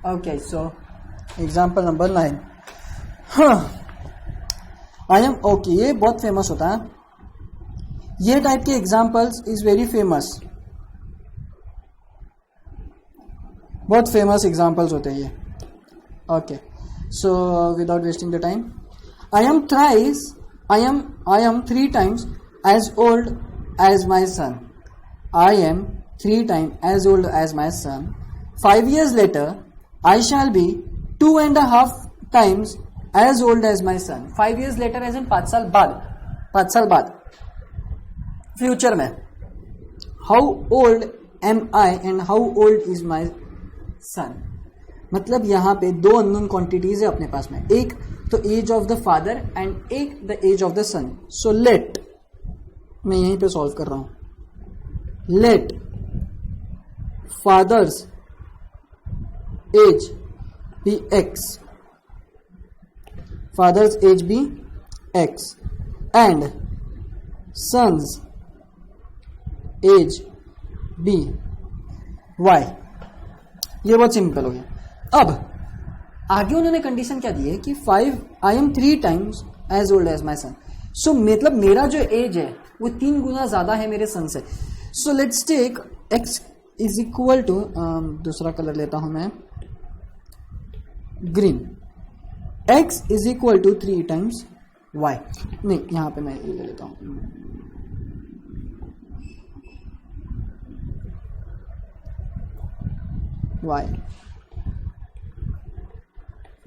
Okay, so example number 9. I am okay, ये बहुत famous होता है, ये टाइप के एग्जाम्पल्स इज वेरी फेमस, बहुत फेमस एग्जाम्पल्स होते हैं ये. Okay, so without wasting the time, I am thrice, I am 3 times as old as my son. I am 3 times as old as my son. 5 years later, I shall be 2.5 times as old as my son. 5 years later as in 5 साल बाद, 5 साल बाद, future में. How old am I and how old is my son? मतलब यहाँ पे 2 unknown quantities है अपने पास में, एक तो age of the father and एक the age of the son. So let, मैं यहीं पे सॉल्व कर रहा हूं, let father's age be x, father's age be x and son's age be y. ये बहुत सिंपल हो गया. अब आगे उन्होंने कंडीशन क्या दी है कि 5, I am 3 times as old as my son. So मतलब मेरा जो एज है वो 3 गुना ज्यादा है मेरे सन से. So let's take x is equal to, दूसरा कलर लेता हूं मैं, green. x is equal to 3 times y. नहीं, यहां पे मैं ये ले लेता हूं, y,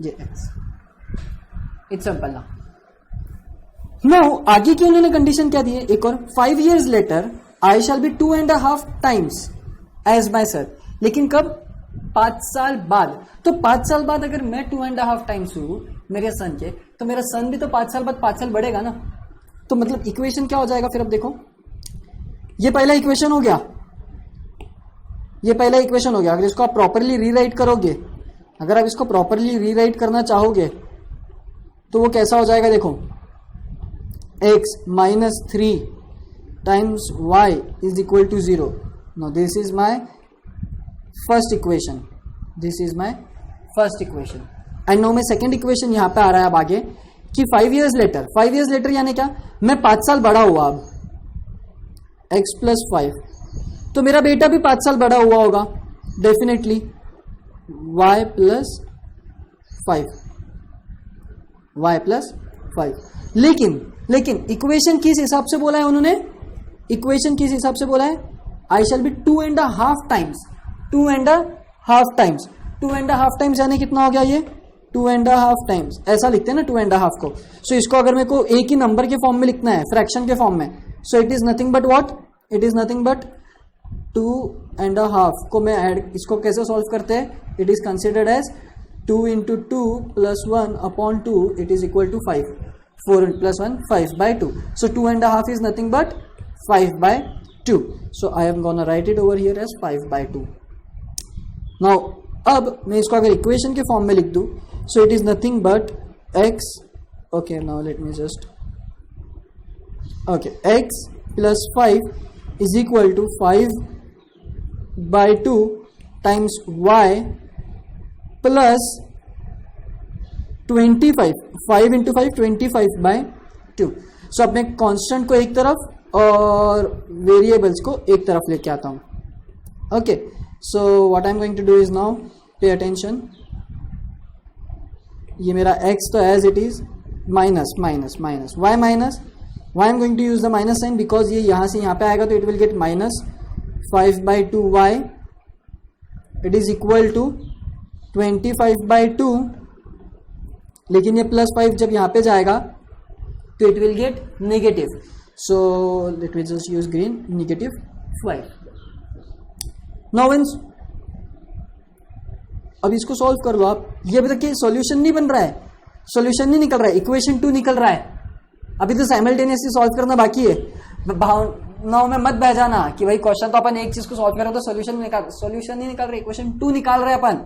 ये x. इट्स सिंपल ना. नाउ आगे की उन्होंने कंडीशन क्या दी है, एक और, 5 years later I shall be 2.5 times age my sir. लेकिन कब? 5 साल बाद. तो 5 साल बाद अगर मैं 2.5 times हूं मेरे सन के, तो मेरा सन भी तो 5 साल बाद 5 साल बढ़ेगा ना. तो मतलब इक्वेशन क्या हो जाएगा फिर? अब देखो, ये पहला इक्वेशन हो गया, ये पहला इक्वेशन हो गया. अगर इसको आप प्रॉपरली रीराइट करोगे, अगर आप इसको प्रॉपरली रीराइट करना चाहोगे तो वो कैसा हो जाएगा? देखो, x minus 3 times y is equal to 0. Now this is my first equation. This is my first equation. And now मैं second equation यहाँ पे आ रहा है अब आगे कि 5 years later. 5 years later यानी क्या? मैं 5 साल बड़ा हुआ अब, x plus 5. तो मेरा बेटा भी 5 साल बड़ा हुआ होगा definitely, y plus 5, y plus 5. लेकिन इक्वेशन किस हिसाब से बोला है उन्होंने? इक्वेशन किस हिसाब से बोला है? आई shall be 2.5 times, 2.5 times, 2.5 times यानी कितना हो गया ये? 2.5 times. ऐसा लिखते हैं ना 2.5 को. सो इसको अगर मेरे को एक ही नंबर के फॉर्म में लिखना है, फ्रैक्शन के फॉर्म में, so it is nothing but what? It is nothing but 2.5 को मैं ऐड, इसको कैसे सॉल्व करते हैं? It is considered as 2 into 2 plus 1 upon 2, it is equal to 5. 4 plus 1, 5 by 2. So 2.5 is nothing but 5 by 2. So I am gonna write it over here as 5 by 2. Now अब मैं इसको अगर equation के form में लिख दूं, so it is nothing but x, okay, now let me just, okay, x plus 5 is equal to 5 by 2 times y plus 25. 5 into 5, 25 by 2. सो अब मैं कांस्टेंट को एक तरफ और वेरिएबल्स को एक तरफ लेके आता हूं. Okay, so what I am going to do is now, pay attention. ये मेरा x तो as it is, minus minus minus, y minus, y I am going to use the minus sign because ये यहां से यहां पे आएगा तो it will get minus 5 by 2 y. It is equal to 25 by 2. लेकिन ये प्लस 5 जब यहां पे जाएगा तो it will get negative. So let me just use green, negative 5. Now when, अब इसको सॉल्व कर लो आप. ये अभी तक कि सॉल्यूशन नहीं बन रहा है, सॉल्यूशन नहीं निकल रहा है, इक्वेशन 2 निकल रहा है. अभी तो साइमल्टेनियसली सॉल्व करना बाकी है. भावनाओं में मत बह जाना कि भाई क्वेश्चन तो अपन एक चीज को सॉल्व कर रहे हो तो सॉल्यूशन नहीं निकाल रहे, इक्वेशन 2 निकाल रहे अपन,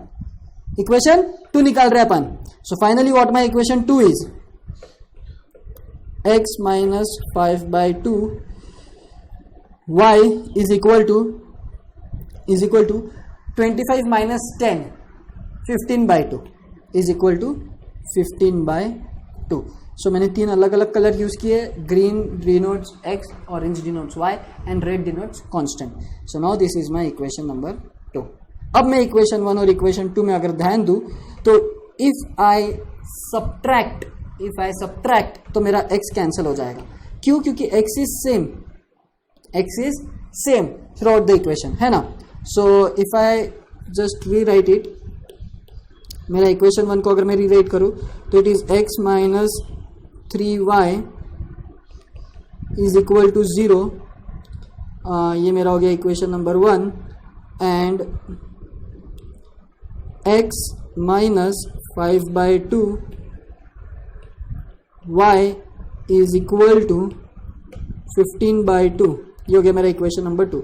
इक्वेशन 2 निकाल रहे अपन. So finally what my equation 2 is x minus 5 by 2 y is equal to 25 minus 10, 15/2 is equal to 15/2. सो मैंने 3 अलग अलग कलर यूज किए. Green denotes x, orange denotes y and red denotes constant. So now this is my equation number 2. अब मैं equation 1 और equation 2 में अगर ध्यान दूं तो इफ आई सब्ट्रैक्ट तो मेरा x कैंसिल हो जाएगा. क्यों? क्योंकि x is same throughout the equation, है ना. So if I just rewrite it, मेरा इक्वेशन 1 को अगर मैं रीराइट करूं तो it is x minus 3y is equal to 0. ये मेरा हो गया equation number 1. And x minus 5/2 y is equal to 15/2. ये हो गया मेरा equation number 2.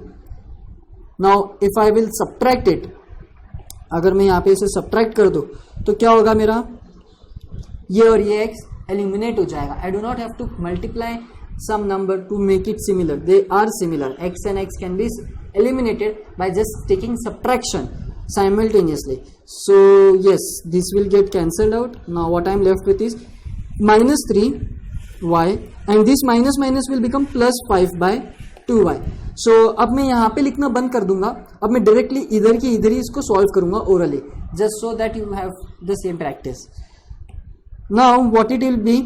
Now if I will subtract it, अगर मैं यहाँ पे इसे सब्ट्रैक्ट कर दूं तो क्या होगा मेरा, ये और ये x एलिमिनेट हो जाएगा. I do not have to multiply some number to make it similar. They are similar. x and x can be eliminated by just taking subtraction simultaneously. So yes, this will get cancelled out. Now what I am left with is minus 3y and this minus minus will become plus 5/2y. So अब मैं यहाँ पे लिखना बंद कर दूंगा. अब मैं डायरेक्टली इधर की इधर ही इसको सॉल्व करूंगा orally, just so that you have the same practice. Now what it will be,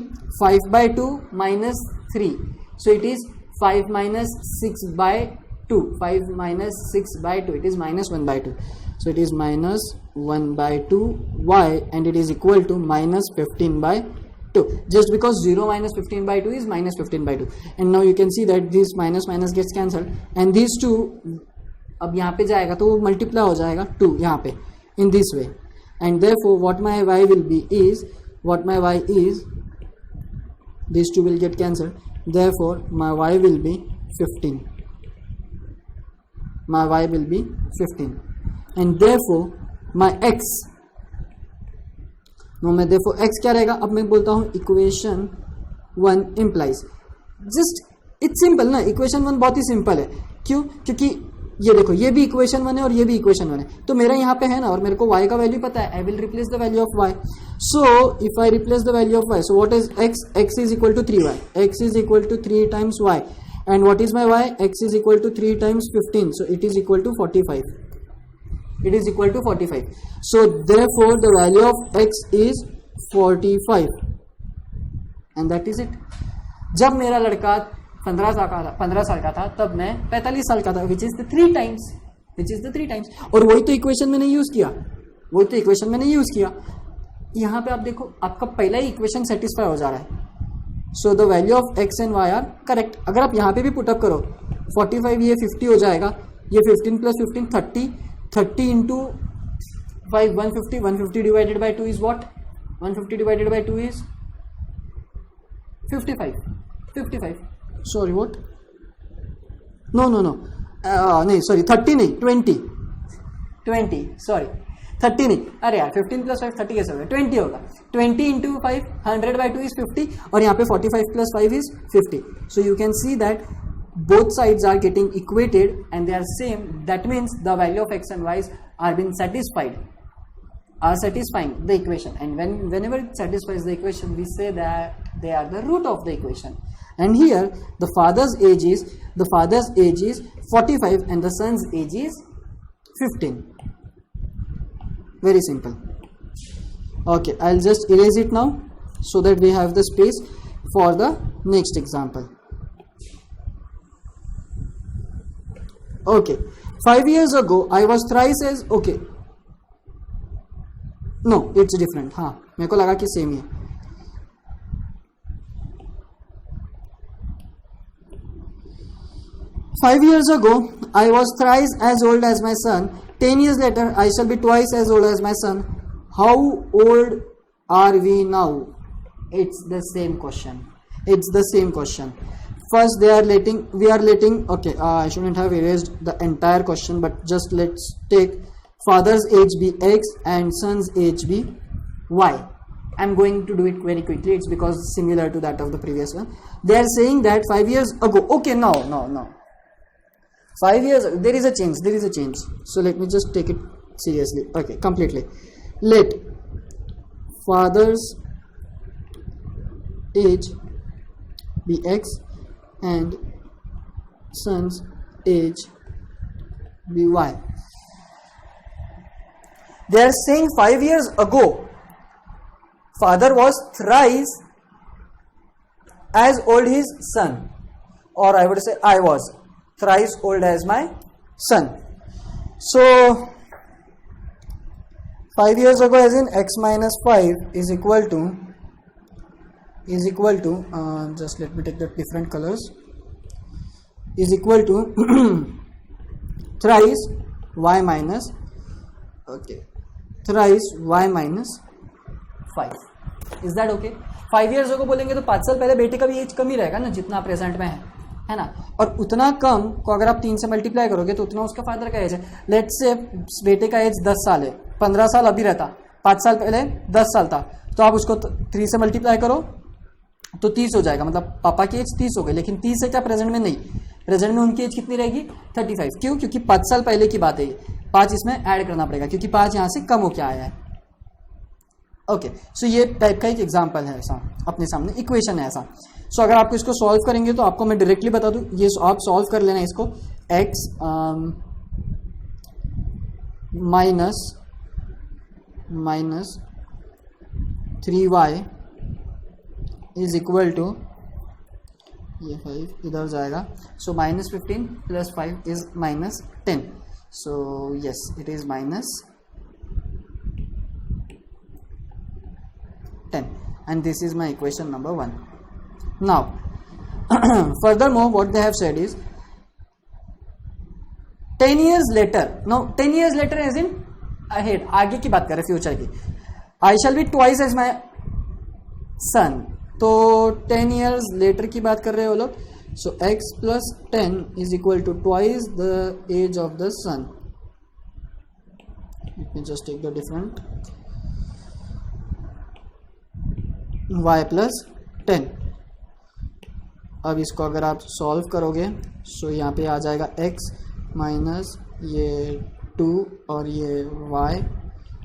5/2 minus 3. So it is 5 minus 6/2. 5 minus 6/2. It is minus 1/2. So it is minus 1/2y and it is equal to minus 15/2. Just because 0 minus 15/2 is minus 15/2. And now you can see that this minus minus gets cancelled and these two अब यहाँ पे जाएगा तो वो multiply हो जाएगा 2 यहाँ पे in this way. And therefore what my y will be is, these two will get cancelled. Therefore my y will be 15. My y will be 15. And therefore my x, no मैं देखो x क्या रहेगा. अब मैं बोलता हूं equation 1 implies, just it's simple ना. Equation 1 बहुत ही सिंपल है. क्यों? क्योंकि ये देखो, ये भी इक्वेशन 1 है और ये भी इक्वेशन 1 है, तो मेरा यहाँ पे है ना, और मेरे को y का वैल्यू पता है. I will replace the value of y. So if I replace the value of y, so what is x? x is equal to 3y. x is equal to 3 times y. And what is my y? x is equal to 3 times 15. So it is equal to 45. It is equal to 45. So therefore the value of x is 45 and that is it. जब मेरा लड़का 15 साल का था तब मैं 45 साल का था, which is the 3 times. और वही तो इक्वेशन में नहीं यूज किया. यहाँ पे आप देखो, आपका पहला ही इक्वेशन सेटिस्फाई हो जा रहा है. So the value of x and y are correct. अगर आप यहाँ पे भी पुटअप करो, 45 ये 50 हो जाएगा, ये 15 plus 15 30 into 5 150. 150 divided by 2 is what? 150 divided by 2 is 55. Sorry, what? No. नहीं, sorry, 30 नहीं, 20. Sorry, 30 नहीं. अरे यार, 15 plus 5 30 कैसे होगा? 20 होगा. 20 into 5 100 by 2 is 50 और यहाँ पे 45 plus 5 is 50. So you can see that both sides are getting equated and they are same. That means the value of x and y are being satisfying the equation. And whenever it satisfies the equation, we say that they are the root of the equation. And here the father's age is 45 and the son's age is 15. Very simple. Okay, I'll just erase it now so that we have the space for the next example. Okay, 5 years ago I was thrice as, okay, no, it's different. हाँ, मेरे को लगा कि same ही है. Five years ago I was thrice as old as my son. 10 years later I shall be twice as old as my son. How old are we now? It's the same question. First we are letting, okay, I shouldn't have erased the entire question, but just let's take father's age be x and son's age be y. I'm going to do it very quickly. It's because similar to that of the previous one. They are saying that 5 years ago. Okay, no. 5 years, there is a change. So let me just take it seriously. Okay, completely. let father's age be x and son's age be y. They are saying 5 years ago father was thrice as old his son, or I would say I was thrice old as my son. So 5 years ago, as in x minus 5 is equal to just let me take the different colors, is equal to thrice y minus, okay, thrice y minus 5. Is that okay? 5 years ago बोलेंगे तो 5 साल पहले बेटे का भी as कम ही रहेगा ना जितना प्रेजेंट में है ना, और उतना कम को अगर आप 3 से मल्टीप्लाई करोगे तो उतना उसका फादर का एज है. लेट्स से बेटे का एज 10 साल है, 15 साल अभी रहता, 5 साल पहले 10 साल था, तो आप उसको 3 से मल्टीप्लाई करो तो 30 हो जाएगा, मतलब पापा की एज 30 हो गई. लेकिन 30 है क्या प्रेजेंट में? नहीं, प्रेजेंट में उनकी एज कितनी रहेगी? 35. क्यों? क्योंकि 5 साल पहले की बात है, 5 इसमें ऐड करना पड़ेगा क्योंकि 5 यहाँ से कम होके आया है. ओके, सो ये टाइप का एक एग्जाम्पल है ऐसा, अपने सामने इक्वेशन है ऐसा. सो अगर आपको इसको सॉल्व करेंगे तो आपको मैं डायरेक्टली बता दूं, ये आप सॉल्व कर लेना इसको. x minus 3y is equal to, ये 5 इधर जाएगा, so -15 plus 5 is -10. So yes, it is -10, and this is my equation number 1. Now furthermore what they have said is 10 years later. Now 10 years later as in ahead, आगे की बात कर रहे, future की. I shall be twice as my son, तो 10 years later की बात कर रहे हो लोग. So x plus 10 is equal to twice the age of the son. Let me just take the different, y plus 10. अब इसको अगर आप सॉल्व करोगे सो यहाँ पे आ जाएगा x माइनस ये 2 और ये y,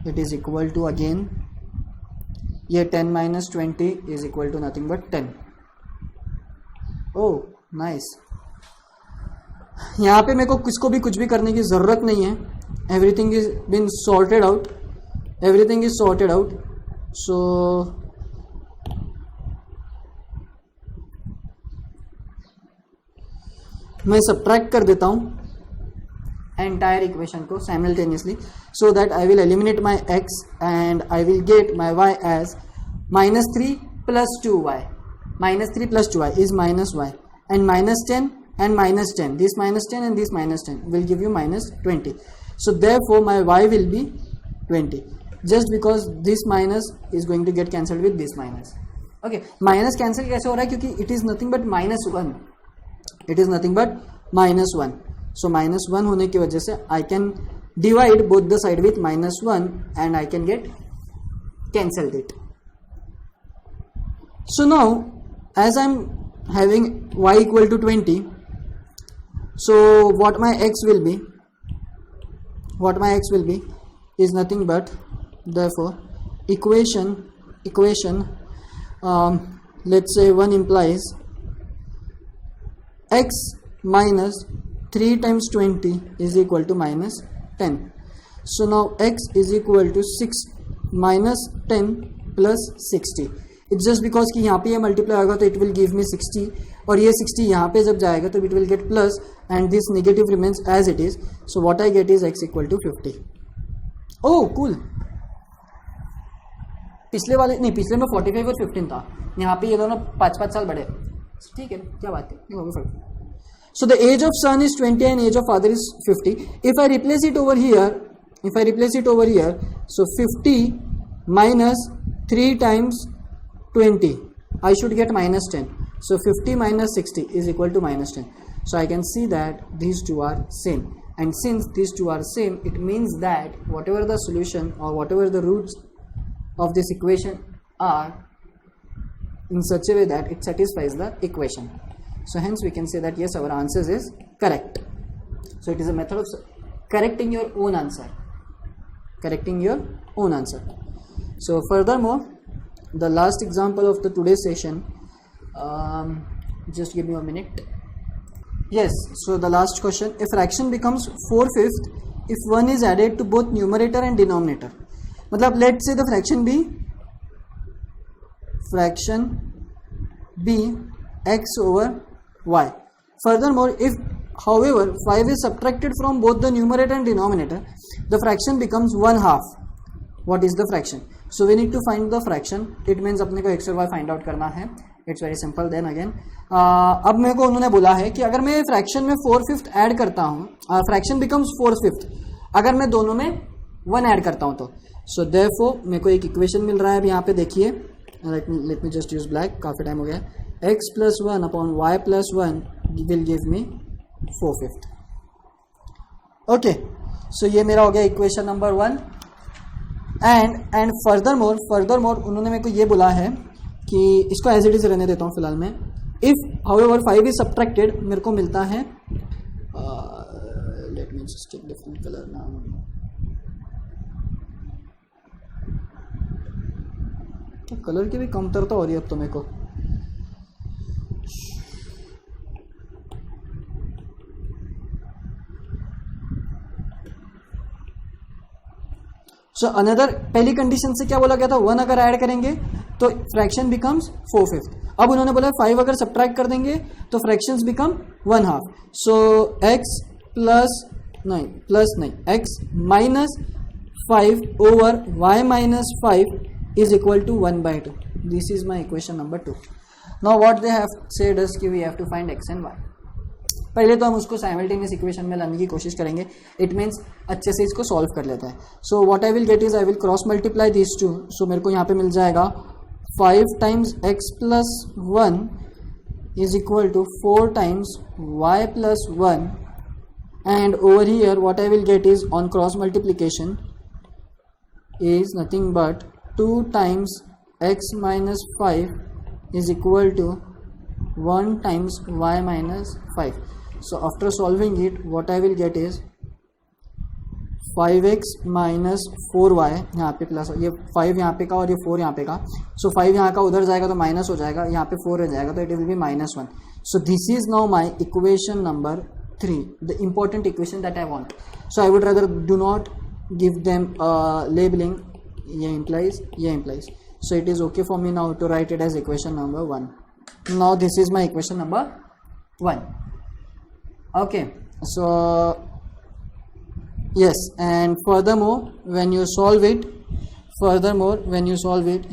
it is equal to again ये 10 minus 20 is equal to nothing but 10. Oh nice. यहाँ पे मेरे को किसको भी कुछ भी करने की ज़रूरत नहीं है. Everything is been sorted out, everything is sorted out. So मैं सब्ट्रैक्ट कर देता हूँ एंटायर इक्वेशन को simultaneously, so that I will eliminate my x and I will get my y as -3 plus 2y. -3 plus 2y is -y, and -10 and -10, this -10 and this -10 will give you -20. So therefore my y will be 20, just because this minus is going to get cancelled with this minus. Okay, minus cancel कैसे हो रहा है? क्योंकि it is nothing but -1. It is nothing but -1. So -1 होने की वजह से I can divide both the side with -1 and I can get cancelled it. So now as I'm having y equal to 20, so what my x will be is nothing but, therefore equation let's say 1 implies x minus 3 times 20 is equal to -10. So now x is equal to 6 minus 10 plus 60. It's just because कि यहाँ पे ये multiply होगा तो it will give me 60, और ये 60 यहाँ पे जब जाएगा तो it will get plus, and this negative remains as it is. So what I get is x equal to 50. Oh cool. पिछले में 45 और 15 था, यहाँ पे ये दोनों 5 साल बड़े. ठीक है, क्या बात है. So the age of son is 20 and age of father is 50. If I replace it over here, so 50 minus 3 times 20, I should get -10. So 50 minus 60 is equal to -10. So I can see that these two are same, and since these two are same, it means that whatever the solution or whatever the roots of this equation are in such a way that it satisfies the equation. So hence we can say that yes, our answer is correct. So it is a method of correcting your own answer. correcting your own answer. So furthermore, the last example of the today's session, just give me a minute. Yes, so the last question, a fraction becomes 4/5 if 1 is added to both numerator and denominator. मतलब let's say the fraction be x over y. Furthermore, if however 5 is subtracted from both the numerator and denominator, the fraction becomes 1/2. What is the fraction? So we need to find the fraction. It means अपने को x और y find out करना है. It's very simple. Then again अब मेरे को उन्होंने बोला है कि अगर मैं फ्रैक्शन में 4/5 ऐड करता हूँ, फ्रैक्शन बिकम्स 4/5 अगर मैं दोनों में 1 ऐड करता हूँ तो. सो देयरफॉर मेरे को एक इक्वेशन मिल रहा है. अब यहाँ पे देखिए, let me just use black, काफ़ी टाइम हो गया. x + 1 upon y + 1 will give me 4/5. Okay, so ये मेरा हो गया इक्वेशन नंबर 1. एंड फर्दरमोर उन्होंने मेरे को ये बोला है कि इसको एज इट इज रहने देता हूँ फिलहाल में. इफ हाउएवर 5 इज सब्ट्रैक्टेड, मेरे को मिलता है, let me just take different colour now. तो कलर की भी कमतरता हो रही है अब तो मेरे को. सो अनदर, पहली कंडीशन से क्या बोला गया था, 1 अगर ऐड करेंगे तो फ्रैक्शन बिकम्स 4/5. अब उन्होंने बोला 5 अगर सब्ट्रैक्ट कर देंगे तो fractions become 1/2. So x minus 5 over y minus 5 is equal to 1/2. This is my equation number 2. Now what they have said is कि we have to find x and y. पहले तो हम उसको साइमल्टेनियस इक्वेशन में लाने की कोशिश करेंगे. इट मीन्स अच्छे से इसको सॉल्व कर लेते हैं. So what I will get is I will cross multiply this two. So मेरे को यहाँ पे मिल जाएगा 5 times x + 1 is equal to 4 times y + 1. And over here what I will get is on cross multiplication is nothing but 2 times x - 5 is equal to 1 times y minus 5. So after solving it, what I will get is 5x minus 4y, यहाँ पे plus, ये 5 यहाँ पे का और ये 4 यहाँ पे का. So 5 यहाँ का उधर जाएगा तो माइनस हो जाएगा, यहाँ पे 4 रह जाएगा तो it will be -1. So this is now my equation number 3, the important equation that I want. So I would rather do not give them labeling, ये implies. So it is okay for me now to write it as equation number 1. Now this is my equation number 1. Okay, so yes, and furthermore when you solve it,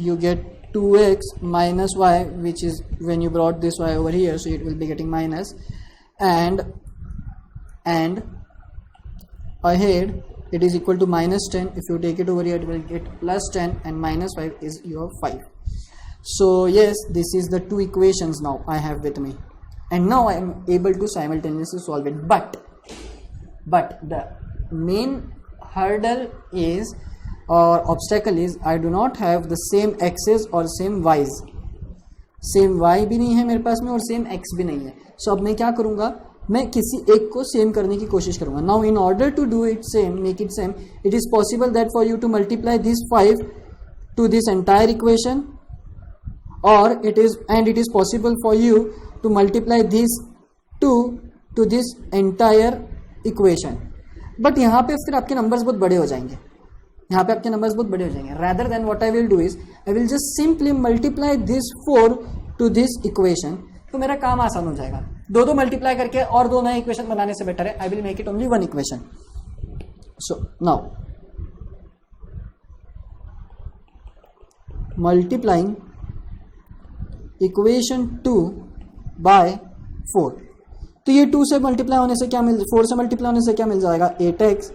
you get 2x minus y, which is when you brought this y over here, so it will be getting minus, and ahead it is equal to -10. If you take it over here, it will get +10, and -5 is your 5. So yes, this is the 2 equations now I have with me, and now I am able to simultaneously solve it. But the main hurdle is, or obstacle is, I do not have the same x's or same y's. Same y भी नहीं है मेरे पास में और same x भी नहीं है. सो अब मैं क्या करूँगा, मैं किसी एक को सेम करने की कोशिश करूँगा. Now in order to do it same, make it same, it is possible that for you to multiply this 5 to this entire equation, or it is possible for you to multiply these 2 to this entire equation. But यहाँ पे फिर आपके numbers बहुत बड़े हो जाएंगे. Rather than what I will do is I will just simply multiply this 4 to this equation. तो मेरा काम आसान हो जाएगा. दो मल्टीप्लाई करके और 2 नए इक्वेशन बनाने से बेटर है I will make it only 1 equation. So now multiplying equation 2 by 4. तो ये 2 से मल्टीप्लाई होने से 4 से मल्टीप्लाई होने से क्या मिल जाएगा, 8x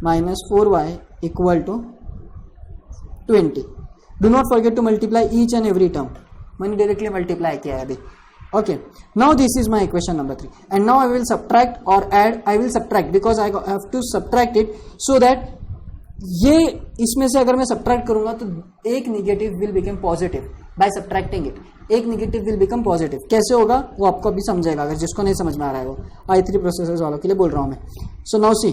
minus 4y equal to 20. Do not forget to multiply each and every term. मैंने डायरेक्टली मल्टीप्लाई किया है अभी. Okay, now this is my equation number 3, and now I will subtract or add. I will subtract because I have to subtract it so that ये इसमें से अगर मैं subtract करूंगा तो एक negative will become positive by subtracting it. एक negative will become positive. कैसे होगा वो आपको अभी समझेगा, अगर जिसको नहीं समझ में आ रहा है वो I3 प्रोसेसर्स वालों के लिए बोल रहा हूं मैं. So now see,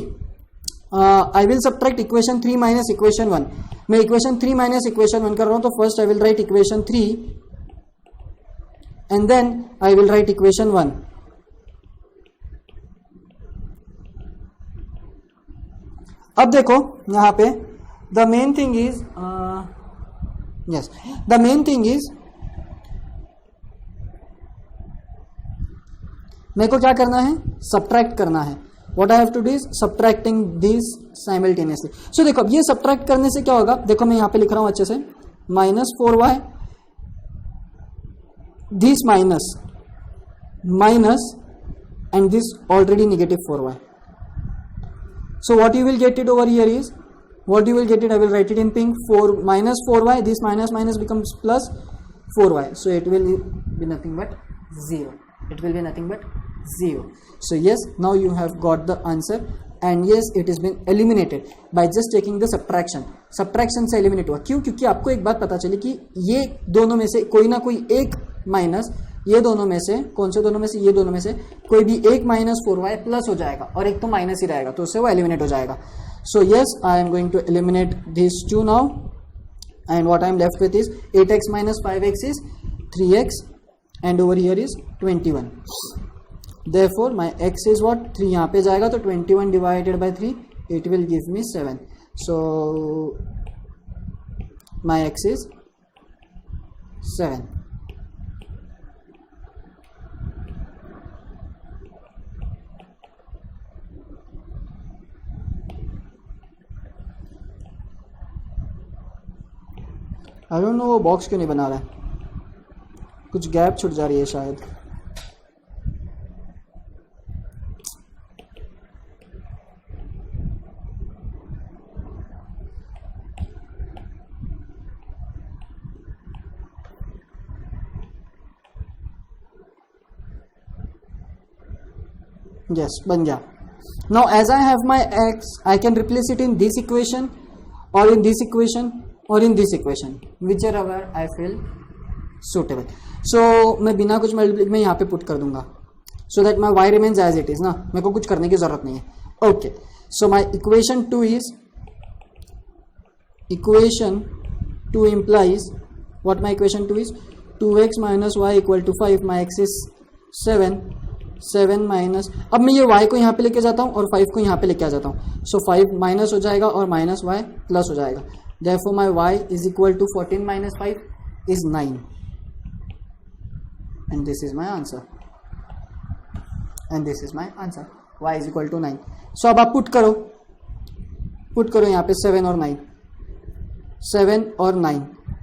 I will subtract equation 3 minus equation 1. मैं इक्वेशन 3 माइनस इक्वेशन 1 कर रहा हूं, तो first I will write equation 3 and then I will write equation 1. अब देखो यहां पे the main thing is the main thing is मेरे को क्या करना है, सब्ट्रैक्ट करना है. What I have to do is subtracting these simultaneously. So देखो अब ये सब्ट्रैक्ट करने से क्या होगा, देखो मैं यहां पे लिख रहा हूं अच्छे से, -4y this minus and this already negative 4y. So what you will get it over here is, what you will get it, I will write it in pink, 4 minus 4y, this minus becomes plus 4y. So it will be nothing but 0. It will be nothing but 0. So yes, now you have got the answer and yes, it has been eliminated by just taking the subtraction. Subtraction से eliminate हुआ. क्यों? क्योंकि आपको एक बात पता चली कि ये दोनों में से कोई ना कोई एक माइनस, ये दोनों में से, कौन से दोनों में से, ये दोनों में से कोई भी एक -4y प्लस हो जाएगा और एक तो माइनस ही रहेगा, तो उससे वो एलिमिनेट हो जाएगा. So yes, I am going to eliminate these two now and what I am left with is 8x minus 5x is 3x and over here is 21. Therefore my x is what, 3 यहाँ पे जाएगा तो 21 divided by 3 it will give me 7. So my x is 7. I don't know वो box क्यों नहीं बना रहा है, कुछ गैप छूट जा रही है शायद. Yes, बन गया. Now as I have my x, I can replace it in this equation or in this equation or in this equation, whichever I feel suitable. So मैं बिना कुछ मल्टीप्लाई में यहाँ पे पुट कर दूंगा, so that my y remains as it is ना, मेरे को कुछ करने की जरूरत नहीं है. Okay, so my equation 2 is, equation 2 implies what, my equation 2 is 2x minus y equal to 5. my x is 7 minus, अब मैं ये y को यहाँ पे लेके जाता हूँ और 5 को यहाँ पे लेके आ जाता हूँ. सो 5 माइनस हो जाएगा और माइनस y प्लस हो जाएगा. Therefore my y is equal to 14 minus 5 is 9 and this is my answer, and this is my answer, y is equal to 9. So अब आप पुट करो यहाँ पे 7 और 9, 7 और 9.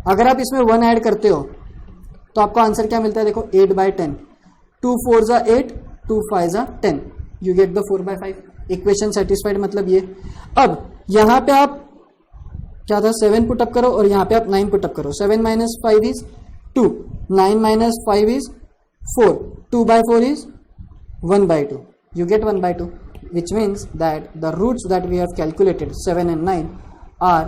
अगर आप इसमें 1 ऐड करते हो तो आपको आंसर क्या मिलता है, देखो 8/10. 2 4 जा 8, 2 5 जा 10, you get the 4/5. Equation satisfied मतलब ये. अब यहां पे आप क्या था, 7 पुटअप करो और यहां पे आप 9 पुटअप करो. 7 minus 5 is 2, 9 minus 5 is 4, 2/4 is 1/2. You get 1/2, which means that the roots that we have calculated 7 and 9 are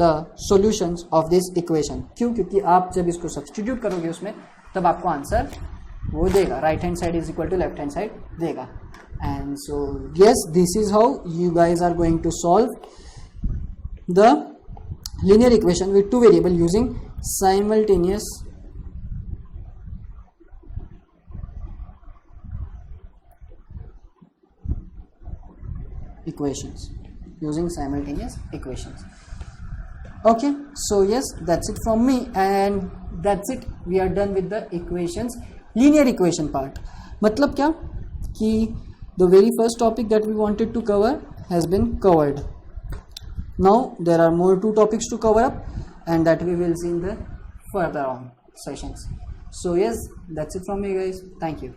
the solutions of this equation. क्यों? क्योंकि आप जब इसको सब्स्टिट्यूट करोगे उसमें तब आपको आंसर वो देगा, right hand side is equal to left hand side देगा. And so yes, this is how you guys are going to solve the linear equation with two variable using simultaneous equations. Okay, so yes, that's it from me, and that's it. We are done with the equations, linear equation part. मतलब क्या कि the very first topic that we wanted to cover has been covered. Now there are more 2 topics to cover up, and that we will see in the further on sessions. So yes, that's it from me guys. Thank you.